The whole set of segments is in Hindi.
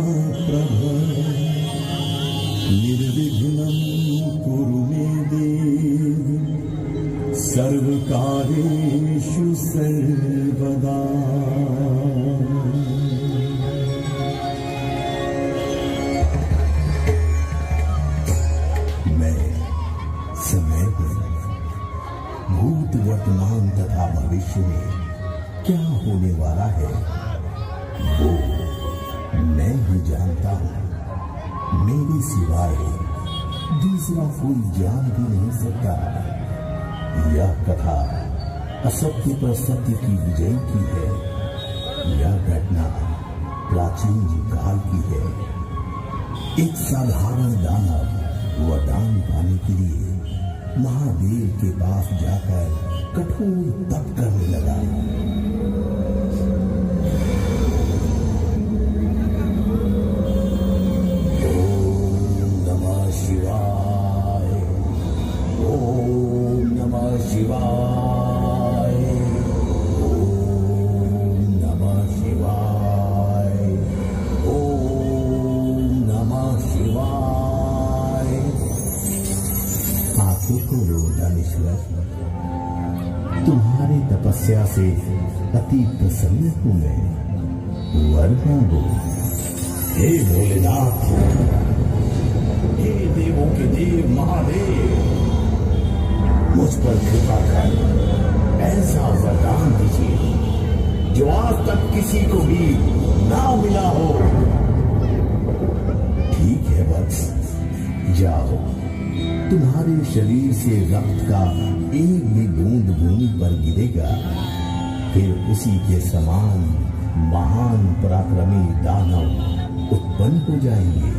प्रभ निर्विघ्नं कुरु मे देव सर्वकार्येषु सर्वदा। मैं समय में भूत वर्तमान तथा भविष्य में क्या होने वाला है वो मैं ही जानता हूँ। मेरे सिवाय दूसरा कोई जान भी नहीं सकता। यह कथा असत्य पर सत्य की विजय की है। यह घटना प्राचीन काल की है। एक साधारण दानव वरदान पाने के लिए महादेव के पास जाकर कठोर तप करने लगा। ओम नमः शिवाय, ओम नमः शिवाय, ओम नमः शिवाय, ओम नमः शिवाय। आंखों को रो दानेश्वर, तुम्हारी तपस्या से अति प्रसन्न हूं मैं। वर मांगो। हे भोलेनाथ, हे देवों के देव महादेव, मुझ पर कृपा कर ऐसा वरदान दीजिए जो आज तक किसी को भी ना मिला हो। ठीक है वत्स, जाओ। तुम्हारे शरीर से रक्त का एक भी बूंद भूमि पर गिरेगा, फिर उसी के समान महान पराक्रमी दानव उत्पन्न हो जाएंगे।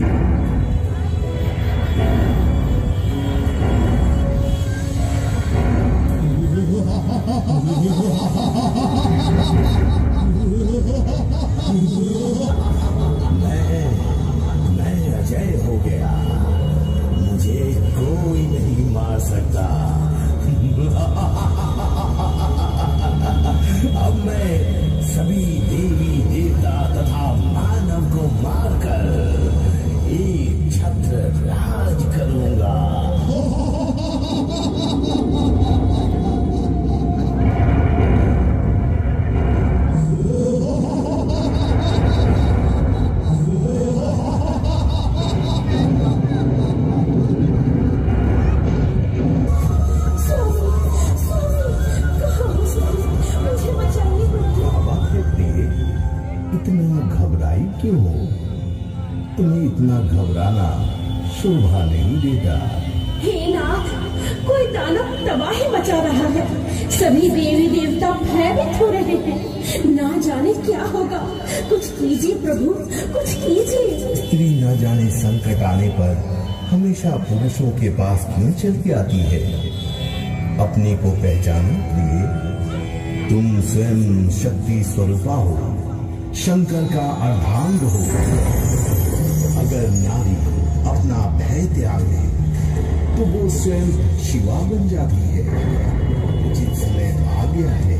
मैं अजय हो गया। मुझे कोई नहीं मार सकता। अब मैं सभी देवी देवता तथा मानव को मारकर एक छत्र राज करूंगा। इतना घबराई क्यों हो? तुम्हें इतना घबराना शोभा नहीं देता। हे नाथ, कोई दानव तबाही मचा रहा है। सभी देवी देवता भयभीत हो रहे हैं। ना जाने क्या होगा। कुछ कीजिए प्रभु, कुछ कीजिए। स्त्री न जाने संकट आने पर हमेशा पुरुषों के पास क्यों चल के आती है? अपने को पहचानो प्रिय, तुम स्वयं शक्ति स्वरूपा हो, शंकर का अर्धांग हो। अगर नारी अपना भय त्याग दे तो वो स्वयं शिवा बन जाती है। जिस समय आ गया है,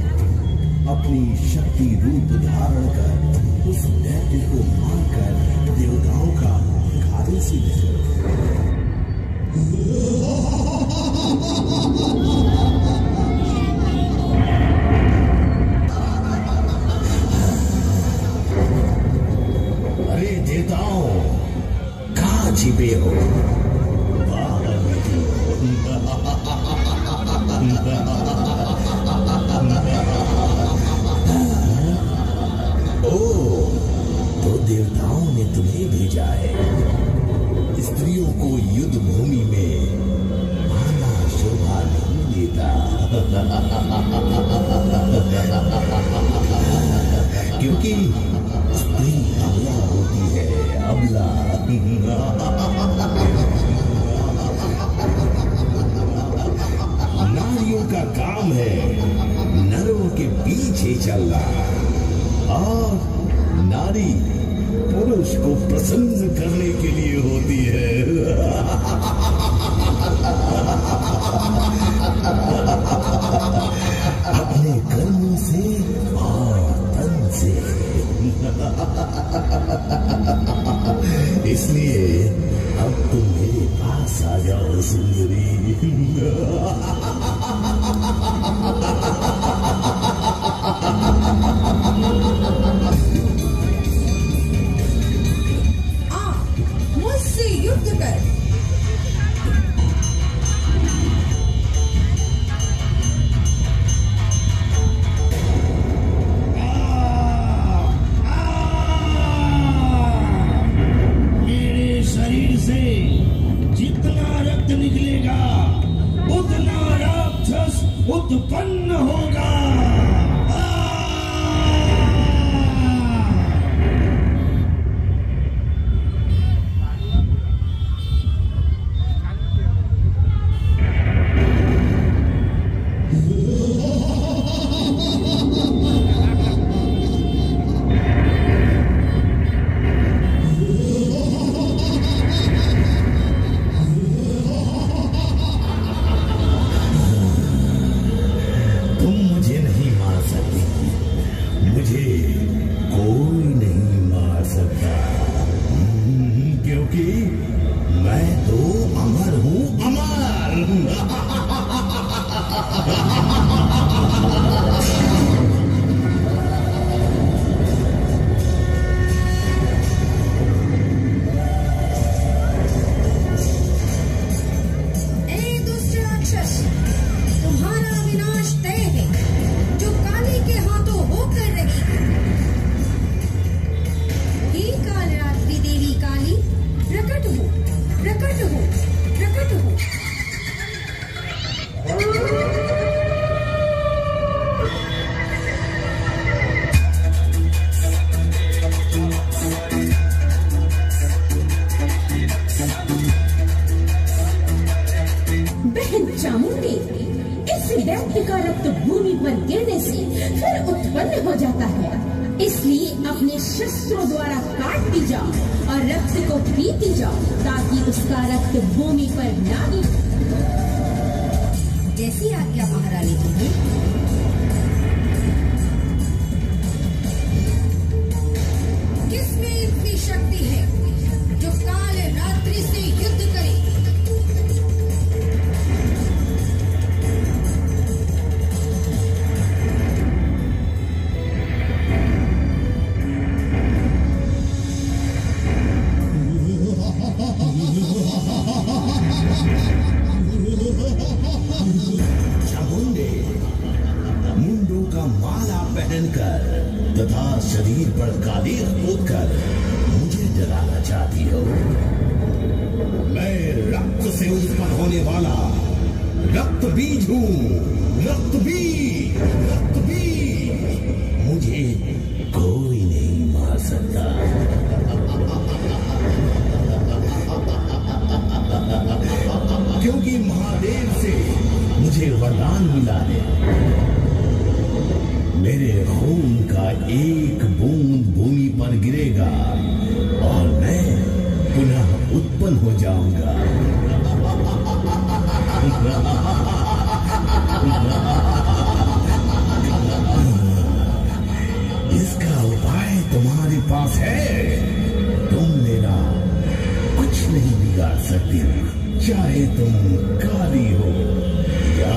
अपनी शक्ति रूप धारण कर उस दैत्य को मारकर देवताओं का कार्य सिद्ध करो। अरे देवताओं, कहाँ छिपे हो? बाहर निकलो। ओ, तो देवताओं ने तुम्हें भेजा है। स्त्रियों को युद्ध भूमि में आना शोभा नहीं देता। क्योंकि स्त्री अबला होती है, अबला। नारियों का काम है नरों के पीछे चलना, और नारी पुरुष को प्रसन्न करने के लिए होती है। अपने कर्मों से और तन से। इसलिए अब तुम मेरे पास आ जाओ सुंदरी। आ, मुझसे युद्ध कर। मेरे शरीर से जितना रक्त निकलेगा उतना राक्षस उत्पन्न होगा। तुम मुझे नहीं मार सकती, मुझे कोई नहीं मार सकता, क्योंकि मैं तो अमर हूँ, अमर। ए दुष्ट राक्षस, तुम्हारा विनाश तय है, जो काली के हाथों होकर रही। हे काल रात्रि देवी काली, प्रकट हो, प्रकट हो, प्रकट हो। बहन चामुंडी, इस दैत्य का रक्त भूमि पर गिरने से फिर उत्पन्न हो जाता है, इसलिए अपने शस्त्रों द्वारा काटती जाओ और रक्त को पीती जाओ, ताकि उसका रक्त भूमि पर ना गिरे। जैसी आज्ञा महारानी तुम्हें। किसमें इतनी शक्ति है जो काल रात्रि से युद्ध करे? चामुंडे, मुंडों का माला पहनकर तथा शरीर पर काली पोतकर मुझे डराना चाहती हो। मैं रक्त से उत्पन्न होने वाला रक्त बीज हूँ, रक्त बीज, रक्त बीज। मुझे कोई नहीं मार सकता, क्योंकि महादेव से मुझे वरदान मिला है। मेरे खून का एक बूंद भूमि पर गिरेगा और मैं पुनः उत्पन्न हो जाऊंगा। इसका उपाय तुम्हारे पास है। तुम मेरा कुछ नहीं बिगाड़ सकती, चाहे तुम काली हो या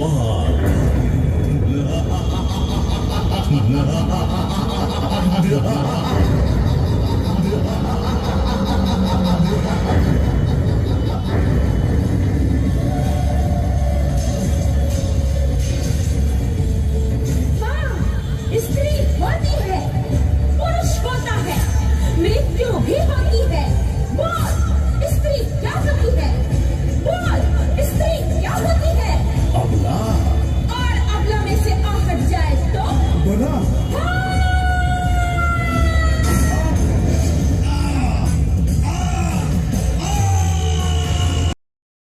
माँ।